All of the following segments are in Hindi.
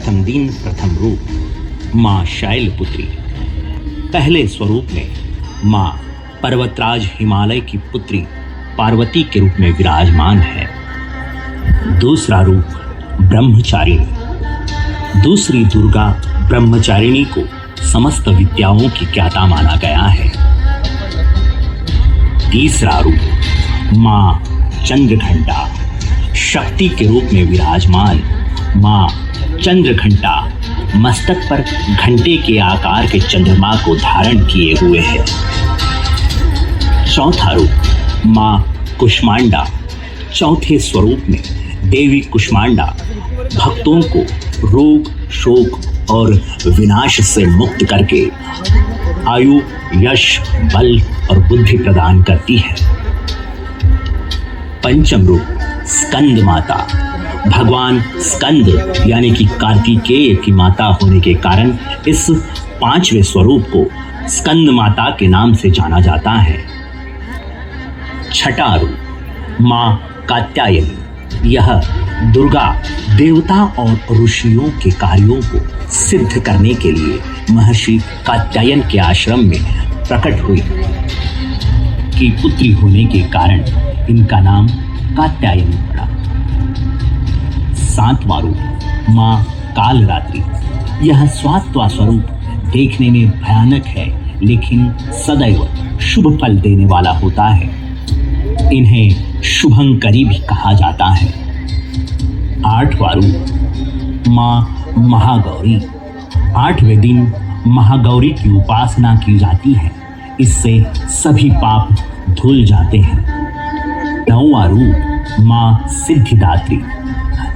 प्रथम दिन प्रथम रूप माँ शैलपुत्री। पहले स्वरूप में माँ पर्वतराज हिमालय की पुत्री पार्वती के रूप में विराजमान है। दूसरा रूप ब्रह्मचारिणी। दूसरी दुर्गा ब्रह्मचारिणी को समस्त विद्याओं की ज्ञाता माना गया है। तीसरा रूप माँ चंद्रघंटा। शक्ति के रूप में विराजमान माँ चंद्रघंटा मस्तक पर घंटे के आकार के चंद्रमा को धारण किए हुए है। चौथा रूप माँ कुष्मांडा। चौथे स्वरूप में देवी कुष्मांडा भक्तों को रोग शोक और विनाश से मुक्त करके आयु यश बल और बुद्धि प्रदान करती है। पंचम रूप स्कंद माता। भगवान स्कंद यानी कि कार्तिकेय की माता होने के कारण इस पांचवें स्वरूप को स्कंद माता के नाम से जाना जाता है। छठा रूप माँ कात्यायनी। यह दुर्गा देवता और ऋषियों के कार्यों को सिद्ध करने के लिए महर्षि कात्यायन के आश्रम में प्रकट हुई की पुत्री होने के कारण इनका नाम कात्यायनी पड़ा। सातवां रूप माँ कालरात्रि। यह सातवां स्वरूप देखने में भयानक है लेकिन सदैव शुभ फल देने वाला होता है। इन्हें शुभंकरी भी कहा जाता है। आठवां रूप माँ महागौरी। आठवें दिन महागौरी की उपासना की जाती है। इससे सभी पाप धुल जाते हैं। नौवां रूप माँ सिद्धिदात्री।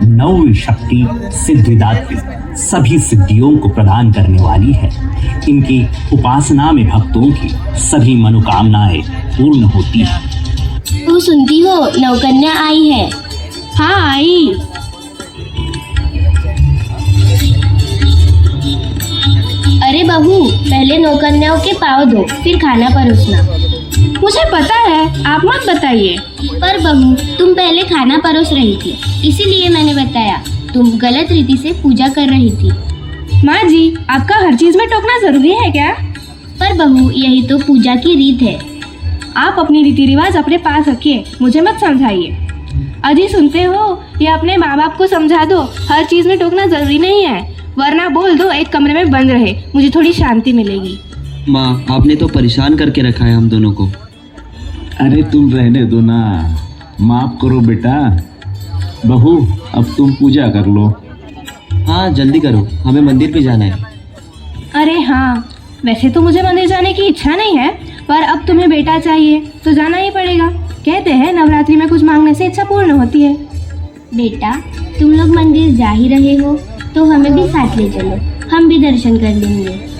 नौवीं शक्ति सिद्धिदात्री सभी सिद्धियों को प्रदान करने वाली है। इनकी उपासना में भक्तों की सभी मनोकामनाएं पूर्ण होती है। तू सुनती हो नौकन्या आई है? हाँ आई। अरे बहू, पहले नौकन्याओं के पाँव धो फिर खाना परोसना। मुझे पता है, आप मत बताइए। पर बहू, तुम पहले खाना परोस रही थी, इसीलिए मैंने बताया। तुम गलत रीति से पूजा कर रही थी। माँ जी, आपका हर चीज में टोकना जरूरी है क्या? पर बहू, यही तो पूजा की रीत है। आप अपनी रीति रिवाज अपने पास रखिए, मुझे मत समझाइए। अजी सुनते हो, ये अपने माँ बाप को समझा दो, हर चीज में टोकना जरूरी नहीं है, वरना बोल दो एक कमरे में बंद रहे, मुझे थोड़ी शांति मिलेगी। माँ, आपने तो परेशान करके रखा है हम दोनों को। अरे तुम रहने दो ना, माफ करो बेटा। बहू, अब तुम पूजा कर लो। हाँ जल्दी करो, हमें मंदिर पे जाना है। अरे हाँ, वैसे तो मुझे मंदिर जाने की इच्छा नहीं है, पर अब तुम्हें बेटा चाहिए तो जाना ही पड़ेगा। कहते हैं नवरात्रि में कुछ मांगने से इच्छा पूर्ण होती है। बेटा, तुम लोग मंदिर जा ही रहे हो तो हमें भी साथ ले चलो, हम भी दर्शन कर लेंगे।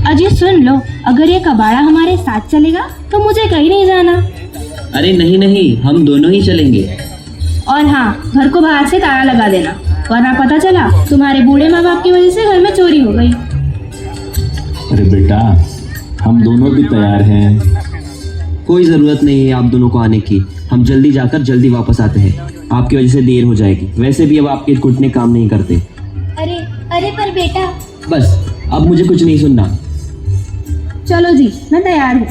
अजी सुन लो, अगर ये कबाड़ा हमारे साथ चलेगा तो मुझे कहीं नहीं जाना। अरे नहीं नहीं, हम दोनों ही चलेंगे। और हाँ, घर को बाहर से ताला लगा देना, वरना पता चला तुम्हारे बूढ़े माँ बाप की वजह से घर में चोरी हो गई। अरे बेटा, हम दोनों भी तैयार हैं। कोई ज़रूरत नहीं है आप दोनों को आने की, हम जल्दी जाकर जल्दी वापस आते हैं। आपकी वजह से देर हो जाएगी, वैसे भी अब आपके घुटने काम नहीं करते। अरे अरे पर बेटा। बस, अब मुझे कुछ नहीं सुनना। चलो जी, मैं तैयार हूँ।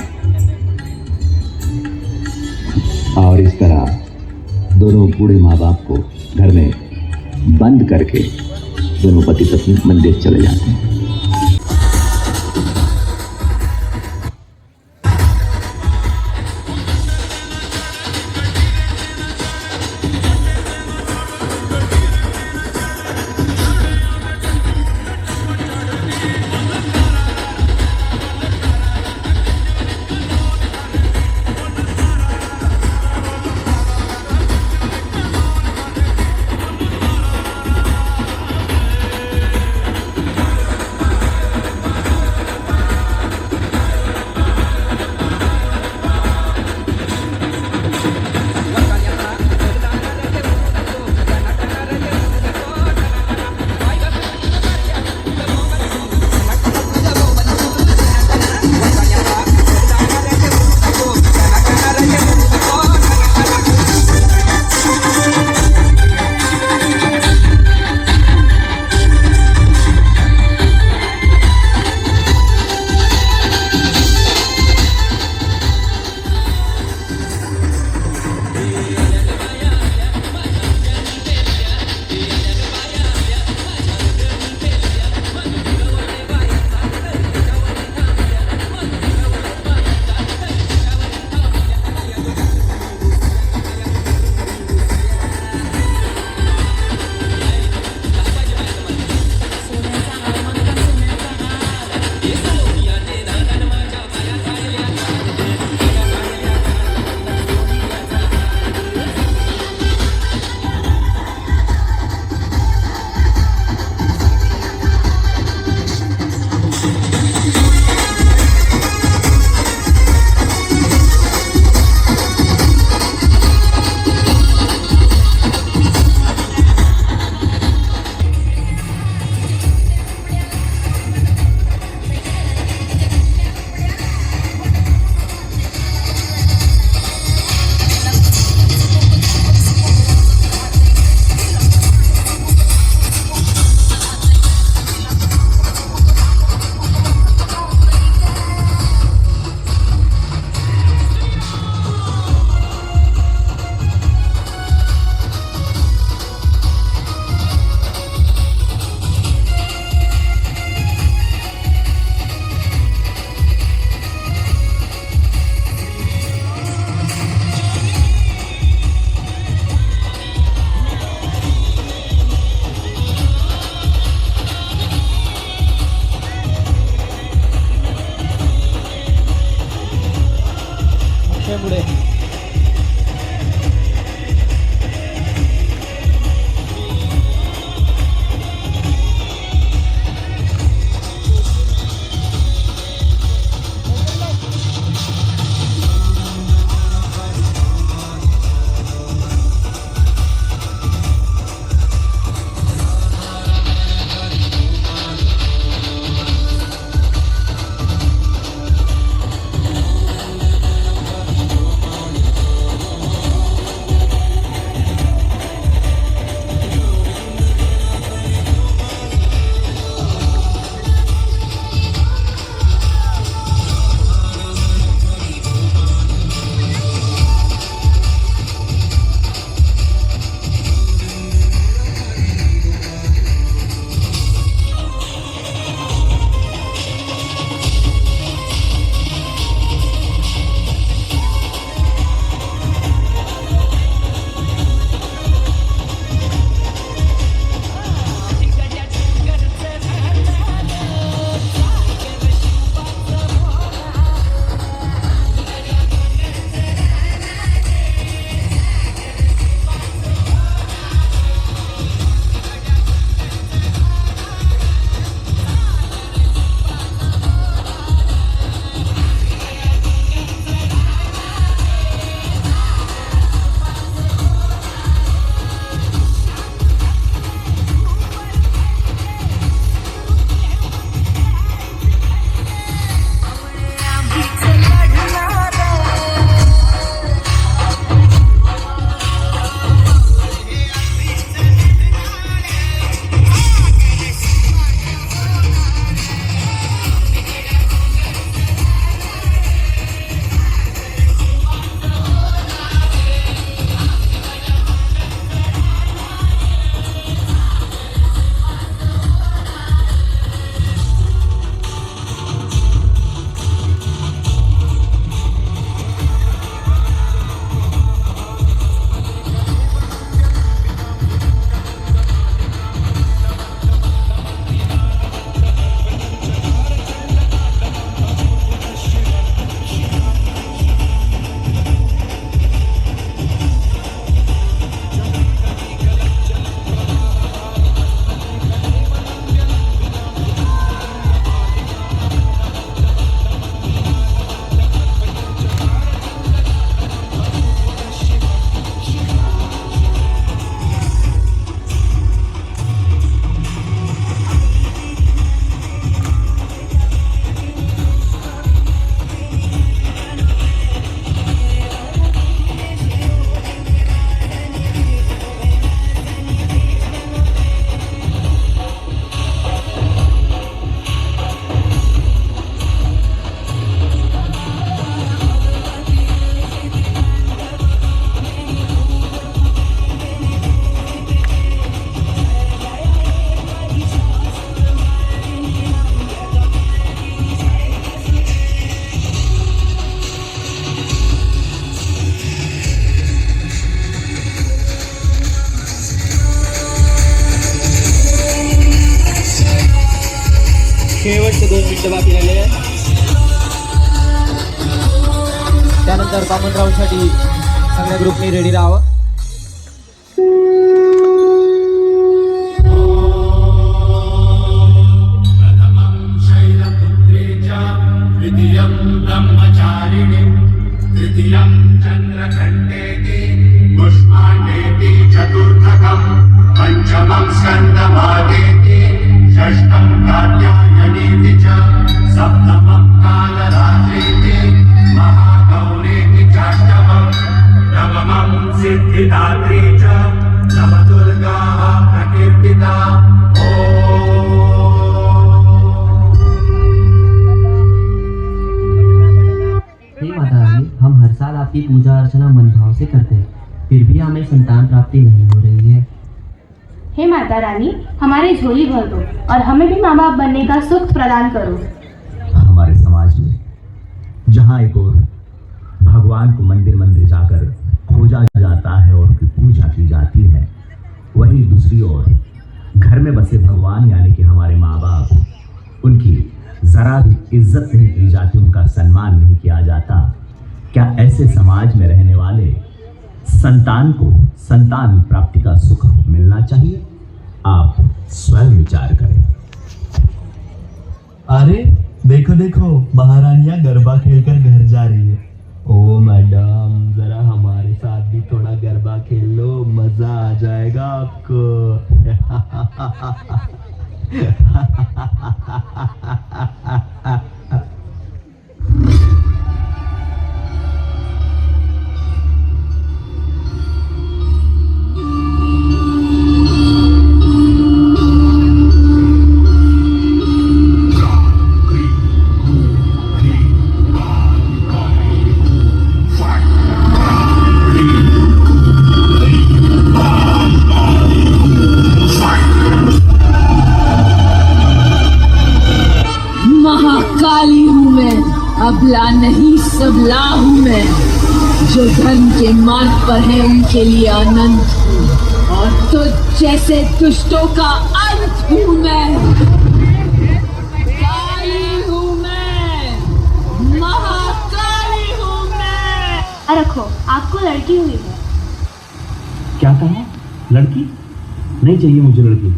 और इस तरह दोनों बूढ़े माँ बाप को घर में बंद करके दोनों पति पत्नी मंदिर चले जाते हैं। अपेक्षेमुळे शेवटचे 2 मिनिटं बाकी राहिले आहे. त्यानंतर कॉमन राऊंडसाठी सगळ्या ग्रुपनी रेडी राहावं. हम हर साल आपकी पूजा अर्चना मन भाव से करते हैं, फिर भी हमें संतान प्राप्ति नहीं हो रही है। हे माता रानी, हमारी झोली भर दो और हमें भी माँ बाप बनने का सुख प्रदान करो। हमारे समाज में जहाँ एक ओर भगवान को मंदिर मंदिर जाकर खोजा जाता है और उसकी पूजा की जाती है, वहीं दूसरी ओर घर में बसे भगवान यानी कि हमारे माँ बाप, उनकी जरा भी इज्जत नहीं की जाती, उनका सम्मान नहीं किया जाता। क्या ऐसे समाज में रहने वाले संतान को संतान प्राप्ति का सुख मिलना चाहिए? आप स्वयं विचार करें। अरे देखो देखो, महारानियां गरबा खेलकर घर जा रही है। ओ मैडम, जरा हमारे साथ भी थोड़ा गरबा खेल लो, मजा आ जाएगा आपको। महाकाली हूँ मैं, अबला नहीं सबला हूँ मैं। जो धर्म के मार्ग पर है उनके लिए अनंत हूँ, और तो जैसे दुष्टों का अंत हूँ मैं। काली हूँ मैं, महाकाली हूँ मैं। रखो, आपको लड़की हुई है। क्या कहा? लड़की? नहीं चाहिए मुझे लड़की।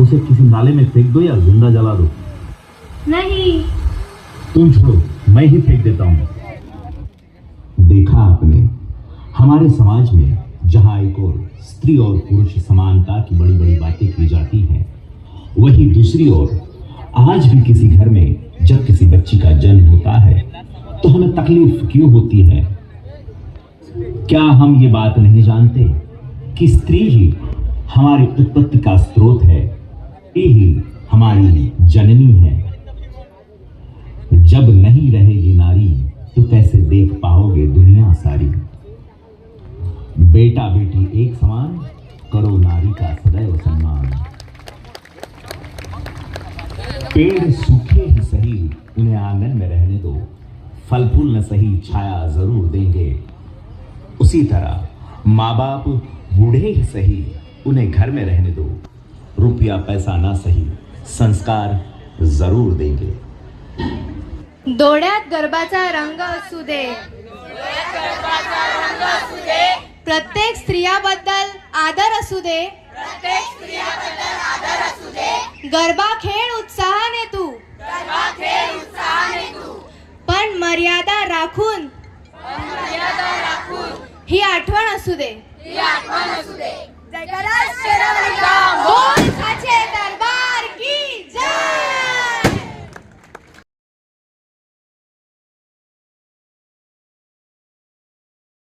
उसे किसी नाले में फेंक दो या जिंदा जला दो। नहीं, तुम छोड़ो, मैं ही फेंक देता हूं। देखा आपने, हमारे समाज में जहां एक और स्त्री और पुरुष समानता की बड़ी बड़ी बातें की जाती हैं, वहीं दूसरी ओर आज भी किसी घर में जब किसी बच्ची का जन्म होता है तो हमें तकलीफ क्यों होती है? क्या हम ये बात नहीं जानते कि स्त्री ही हमारी उत्पत्ति का स्रोत है, ये ही हमारी जननी है। जब नहीं रहेगी नारी तो कैसे देख पाओगे दुनिया सारी। बेटा बेटी एक समान, करो नारी का सदैव सम्मान। पेड़ सूखे ही सही, उन्हें आंगन में रहने दो। फल फूल न सही, छाया जरूर देंगे। उसी तरह माँ बाप बूढ़े ही सही, उन्हें घर में रहने दो। रुपया पैसा ना सही, संस्कार जरूर देंगे। डोळ्यात गरबाचा रंग असू दे, प्रत्येक स्त्रियाबद्दल आदर असू दे, गरबा खेळ उत्साहाने तू, पण मर्यादा राखून ही आठवण असू दे। जयकारा शेरावाली का बोल।